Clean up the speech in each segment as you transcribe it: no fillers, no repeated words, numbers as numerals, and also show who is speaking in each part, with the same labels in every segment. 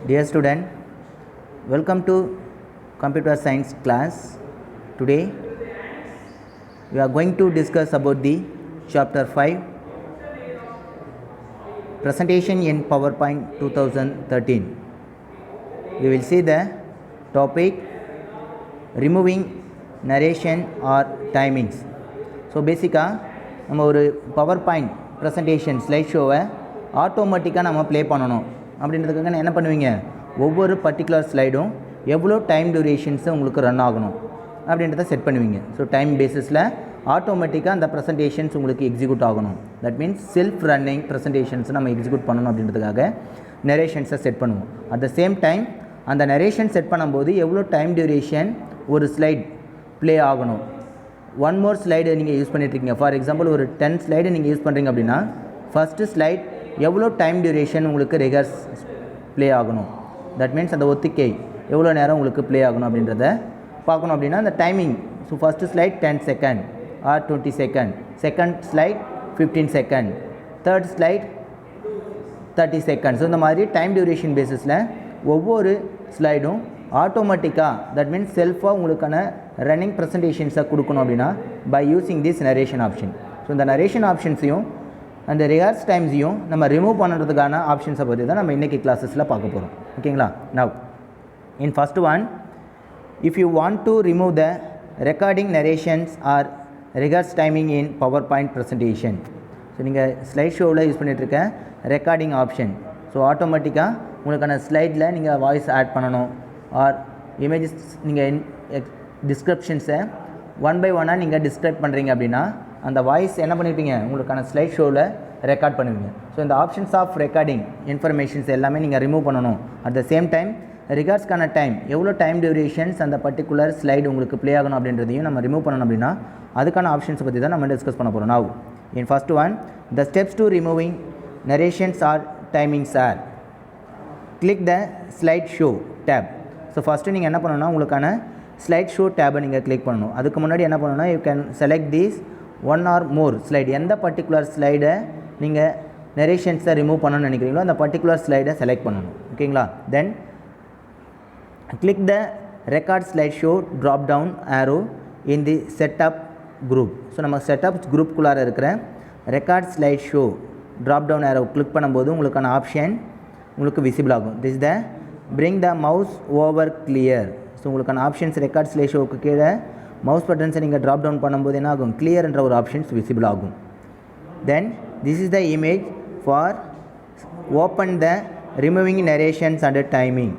Speaker 1: Dear student, welcome to computer science class. Today we are going to discuss about the chapter 5 presentation in PowerPoint 2013. We will see the topic removing narration or timings. So basically நம்ம ஒரு PowerPoint presentation slide ஷோவை ஆட்டோமேட்டிக்காக நம்ம play பண்ணணும் அப்படின்றதுக்காக என்ன பண்ணுவீங்க, ஒவ்வொரு பர்டிகுலர் ஸ்லைடும் எவ்வளோ டைம் டியூரேஷன்ஸு உங்களுக்கு ரன் ஆகணும் அப்படின்றத செட் பண்ணுவீங்க. ஸோ டைம் பேஸிஸில் ஆட்டோமேட்டிக்காக அந்த ப்ரெசன்டேஷன்ஸ் உங்களுக்கு எக்ஸிக்யூட் ஆகணும். That means self running presentations நம்ம எக்ஸிக்யூட் பண்ணணும் அப்படின்றதுக்காக நரேஷன்ஸை செட் பண்ணுவோம். அட் த சேம் டைம் அந்த நரேஷன் செட் பண்ணும்போது எவ்வளோ டைம் டியூரேஷன் ஒரு ஸ்லைட் ப்ளே ஆகணும். ஒன் மோர் ஸ்லைடு நீங்கள் யூஸ் பண்ணிட்டுருக்கீங்க. ஃபார் எக்ஸாம்பிள் ஒரு 10 ஸ்லைடு நீங்கள் யூஸ் பண்ணுறீங்க அப்படின்னா ஃபஸ்ட்டு ஸ்லைட் எவ்வளோ டைம் டியூரேஷன் உங்களுக்கு ரிகர்ஸ் ப்ளே ஆகணும். தட் மீன்ஸ் அந்த ஒத்திகை எவ்வளோ நேரம் உங்களுக்கு ப்ளே ஆகணும் அப்படின்றத பார்க்கணும். அப்படின்னா அந்த timing, so first slide 10 second or 20 second, second slide 15 second, third slide 30 second. So இந்த மாதிரி டைம் டியூரேஷன் பேஸிஸில் ஒவ்வொரு ஸ்லைடும் ஆட்டோமேட்டிக்காக, தட் மீன்ஸ் செல்ஃபாக உங்களுக்கான ரன்னிங் ப்ரெசன்டேஷன்ஸை கொடுக்கணும் அப்படின்னா by using this narration option. So இந்த நரேஷன் ஆப்ஷன்ஸையும் அந்த ரிஹர்ஸ் டைம்ஸையும் நம்ம ரிமூவ் பண்ணுறதுக்கான ஆப்ஷன்ஸை பற்றி தான் நம்ம இன்றைக்கி கிளாஸஸில் பார்க்க போகிறோம். ஓகேங்களா? Now in first one, if you want to remove the recording narrations or rehearse timing in PowerPoint presentation. So நீங்கள் ஸ்லைட் ஷோவில் யூஸ் பண்ணிகிட்ருக்க ரெக்கார்டிங் ஆப்ஷன். ஸோ ஆட்டோமேட்டிக்காக உங்களுக்கான ஸ்லைடில் நீங்கள் வாய்ஸ் ஆட் பண்ணணும் ஆர் இமேஜஸ் நீங்கள் டிஸ்கிரிப்ஷன்ஸை ஒன் பை ஒன்னாக நீங்கள் டிஸ்கிரைப் பண்ணுறீங்க அப்படின்னா அந்த வாய்ஸ் என்ன பண்ணியிருப்பீங்க, உங்களுக்கான ஸ்லைட் ஷோவில் ரெக்கார்ட் பண்ணுவீங்க. ஸோ இந்த ஆப்ஷன்ஸ் ஆஃப் ரெக்கார்டிங் இன்ஃபர்மேஷன்ஸ் எல்லாமே நீங்கள் ரிமூவ் பண்ணணும். அட் த சேம் டைம் ரிகார்ட்ஸ்க்கான டைம், எவ்வளோ டைம் டியூரேஷன்ஸ் அந்த பர்டிகுலர் ஸ்லைடு உங்களுக்கு ப்ளே ஆகணும் அப்படின்றதையும் நம்ம ரிமூவ் பண்ணணும். அப்படின்னா அதுக்கான ஆப்ஷன்ஸை பற்றி தான் நம்ம டிஸ்கஸ் பண்ண போகிறோம். Now in first one, the steps to removing narrations or timings or click the slide show tab. So first நீங்கள் என்ன பண்ணணும்னா உங்களுக்கான ஸ்லைட் ஷோ டேபை நீங்கள் கிளிக் பண்ணணும். அதுக்கு முன்னாடி என்ன பண்ணணும்னா you can select these one or more slide. எந்த பர்டிகுலர் ஸ்லைடை நீங்கள் நரேஷன்ஸை ரிமூவ் பண்ணணும்னு நினைக்கிறீங்களோ அந்த பர்டிகுலர் ஸ்லைடை செலக்ட் பண்ணணும். ஓகேங்களா? Then click the record slide show drop down arrow in the setup group. So நம்ம செட்டப் குரூப்புக்குள்ளார இருக்கிற record slide show drop down arrow click பண்ணும்போது உங்களுக்கான ஆப்ஷன் உங்களுக்கு விசிபிள் ஆகும். This the bring the mouse over clear. So உங்களுக்கான options record slide ஷோவுக்கு கீழே மவுஸ் பட்டன்ஸை நீங்கள் ட்ராப் டவுன் பண்ணும்போது என்ன ஆகும், கிளியர் என்ற ஒரு ஆப்ஷன்ஸ் விசிபிள் ஆகும். Then this is the image for open the removing narrations and timing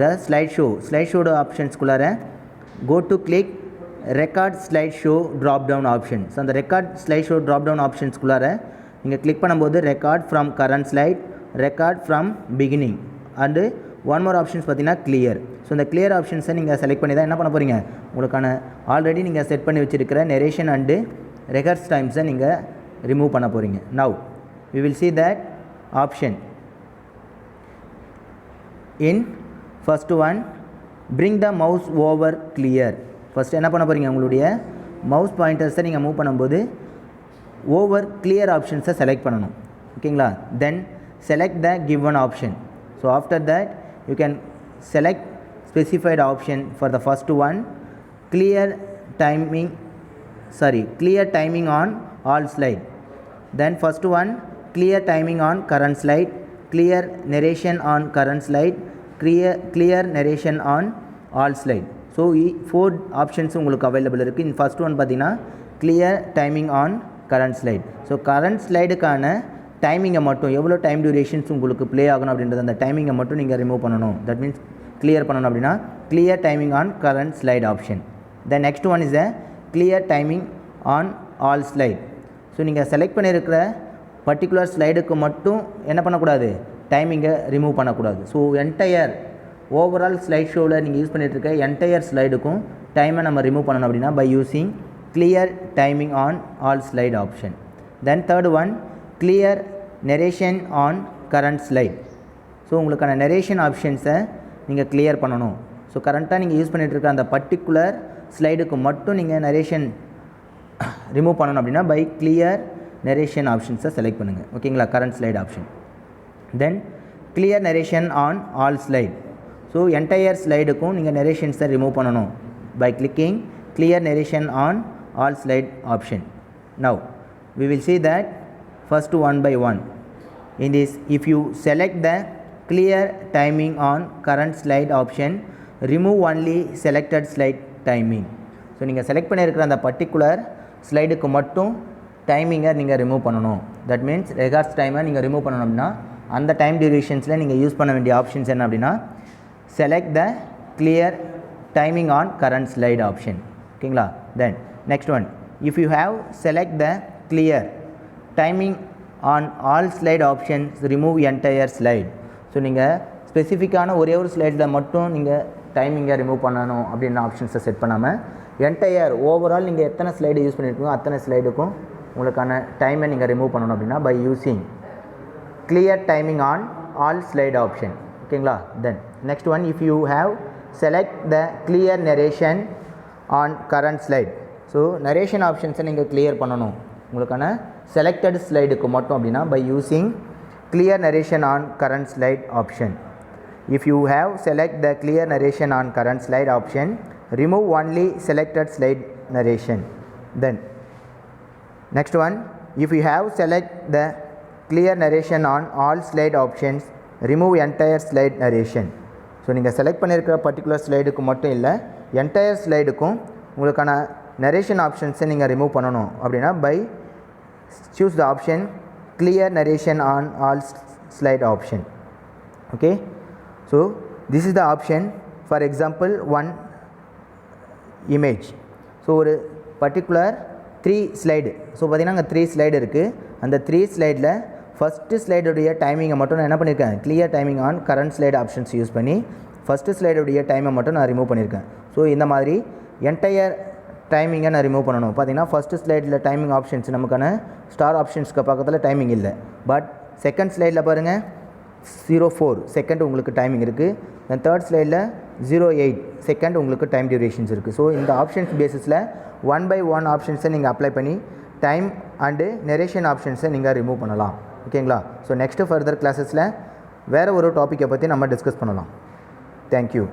Speaker 1: the slide ஷோட ஆப்ஷன்ஸ்குள்ளார go to click record slide show drop down option. So அந்த record slide show drop down ஆப்ஷன்ஸ்குள்ளார நீங்கள் click பண்ணும்போது record from current slide, record from beginning and one more options பார்த்தீங்கன்னா clear. So இந்த clear ஆப்ஷன்ஸை நீங்கள் செலக்ட் பண்ணி தான் என்ன பண்ண போகிறீங்க, உங்களுக்கான ஆல்ரெடி நீங்கள் செட் பண்ணி வச்சுருக்கிற நரேஷன் அண்டு ரெகர்ஸ் டைம்ஸை நீங்கள் ரிமூவ் பண்ண போகிறீங்க. Now we will see that option in first one, bring the mouse over clear. First என்ன பண்ண போகிறீங்க, உங்களுடைய மவுஸ் பாயிண்டர்ஸை நீங்கள் மூவ் பண்ணும்போது ஓவர் கிளியர் ஆப்ஷன்ஸை செலக்ட் பண்ணணும். ஓகேங்களா? தென் select the given option. So after that you can select specified option for the first one, clear timing on all slide. Then first one, clear timing on current slide, clear narration on current slide, clear narration on all slide. So 4 options உங்களுக்கு available இருக்குது. In first one பார்த்தீங்கன்னா clear timing on current slide. So current slideக்கான டைமிங்கை மட்டும், எவ்வளோ time durations உங்களுக்கு play ஆகணும் அப்படின்றது அந்த டைமிங்கை மட்டும் நீங்கள் ரிமூவ் பண்ணணும். தட் மீன்ஸ் கிளியர் பண்ணணும். அப்படின்னா clear timing on current slide option. Then next one is a clear timing on all slide. So நீங்கள் செலக்ட் பண்ணியிருக்கிற பர்டிகுலர் ஸ்லைடுக்கு மட்டும் என்ன பண்ணக்கூடாது, டைமிங்கை ரிமூவ் பண்ணக்கூடாது. ஸோ என்டையர் ஓவரால் ஸ்லைட் ஷோவில் நீங்கள் யூஸ் பண்ணிகிட்ருக்க என்டையர் ஸ்லைடுக்கும் டைமை நம்ம ரிமூவ் பண்ணணும் அப்படின்னா by using clear timing on all slide option. Then third one, clear narration on current slide. So உங்களுக்கான நரேஷன் ஆப்ஷன்ஸை நீங்கள் கிளியர் பண்ணணும். ஸோ கரண்ட்டாக நீங்கள் யூஸ் பண்ணிகிட்ருக்க அந்த பர்டிகுலர் ஸ்லைடுக்கு மட்டும் நீங்கள் நரேஷன் ரிமூவ் பண்ணணும் அப்படின்னா பை கிளியர் நரேஷன் ஆப்ஷன்ஸை செலக்ட் பண்ணுங்கள். ஓகேங்களா? Current slide option. Then clear narration on all slide. So entire ஸ்லைடுக்கும் நீங்கள் நரேஷன்ஸை ரிமூவ் பண்ணணும் by clicking clear narration on all slide option. Now we will see that first one by one. In this, if you select the clear timing on current slide option, remove only selected slide timing. So நீங்கள் select பண்ணியிருக்கிற அந்த particular ஸ்லைடுக்கு மட்டும் டைமிங்கை நீங்கள் remove பண்ணணும். That means records டைமை நீங்கள் remove பண்ணணும் அப்படின்னா அந்த டைம் டியூரேஷன்ஸில் நீங்கள் யூஸ் பண்ண வேண்டிய ஆப்ஷன்ஸ் என்ன அப்படின்னா select the clear timing on current slide option. ஓகேங்களா? Then next one, if you have select the clear timing on all slide options, remove entire slide. So நீங்கள் ஸ்பெசிஃபிக்கான ஒரே ஒரு ஸ்லைடில் மட்டும் நீங்கள் டைமிங்கை ரிமூவ் பண்ணணும் அப்படின்னு ஆப்ஷன்ஸை செட் பண்ணாமல் என்டையர் ஓவரால் நீங்கள் எத்தனை ஸ்லைடு யூஸ் பண்ணியிருக்கீங்களோ அத்தனை ஸ்லைடுக்கும் உங்களுக்கான டைமை நீங்கள் ரிமூவ் பண்ணணும் அப்படின்னா by using clear timing on all slide option. ஓகேங்களா? Then next one, if you have select the clear narration on current slide. So narration ஆப்ஷன்ஸை நீங்கள் கிளியர் பண்ணணும் உங்களுக்கான செலக்டட் ஸ்லைடுக்கு மட்டும் அப்படின்னா by using clear narration on current slide option. If you have select the clear narration on current slide option, remove only selected slide narration. Then next one, if you have select the clear narration on all slide options, remove entire slide narration. So நீங்கள் select பண்ணியிருக்கிற particular ஸ்லைடுக்கு மட்டும் இல்லை entire ஸ்லைடுக்கும் உங்களுக்கான narration ஆப்ஷன்ஸை நீங்கள் remove பண்ணணும் அப்படின்னா by choose the option clear narration on all slide option. Okay, so this is the option. For example, one image. So ஒரு பர்டிகுலர் 3 ஸ்லைடு. ஸோ பார்த்திங்கன்னா அங்கே 3 ஸ்லைடு இருக்குது. அந்த 3 ஸ்லைடில் ஃபஸ்ட்டு ஸ்லைடுடைய டைமிங்கை மட்டும் நான் என்ன பண்ணியிருக்கேன், clear timing on current slide options use பண்ணி ஃபஸ்ட்டு ஸ்லைடுடைய டைமை மட்டும் நான் ரிமூவ் பண்ணியிருக்கேன். ஸோ இந்த மாதிரி என்டையர் டைமிங்கை நான் ரிமூவ் பண்ணணும். பார்த்திங்கன்னா ஃபஸ்ட்டு ஸ்லைடில் டைமிங் ஆப்ஷன்ஸ் நமக்கான ஸ்டார் ஆப்ஷன்ஸ்க்கு பக்கத்தில் டைமிங் இல்லை. பட் செகண்ட் ஸ்லைடில் பாருங்கள் 04 செகண்ட் உங்களுக்கு டைமிங் இருக்குது. தென் தேர்ட் ஸ்லைடில் 08 செகண்ட் உங்களுக்கு டைம் டியூரேஷன்ஸ் இருக்குது. ஸோ இந்த ஆப்ஷன்ஸ் பேசிஸில் 1 by 1 ஆப்ஷன்ஸை நீங்கள் அப்ளை பண்ணி டைம் அண்டு நரேஷன் ஆப்ஷன்ஸை நீங்கள் ரிமூவ் பண்ணலாம். ஓகேங்களா? ஸோ நெக்ஸ்ட்டு ஃபர்தர் கிளாஸஸில் வேறு ஒரு டாப்பிக்கை பற்றி நம்ம டிஸ்கஸ் பண்ணலாம். தேங்க்யூ.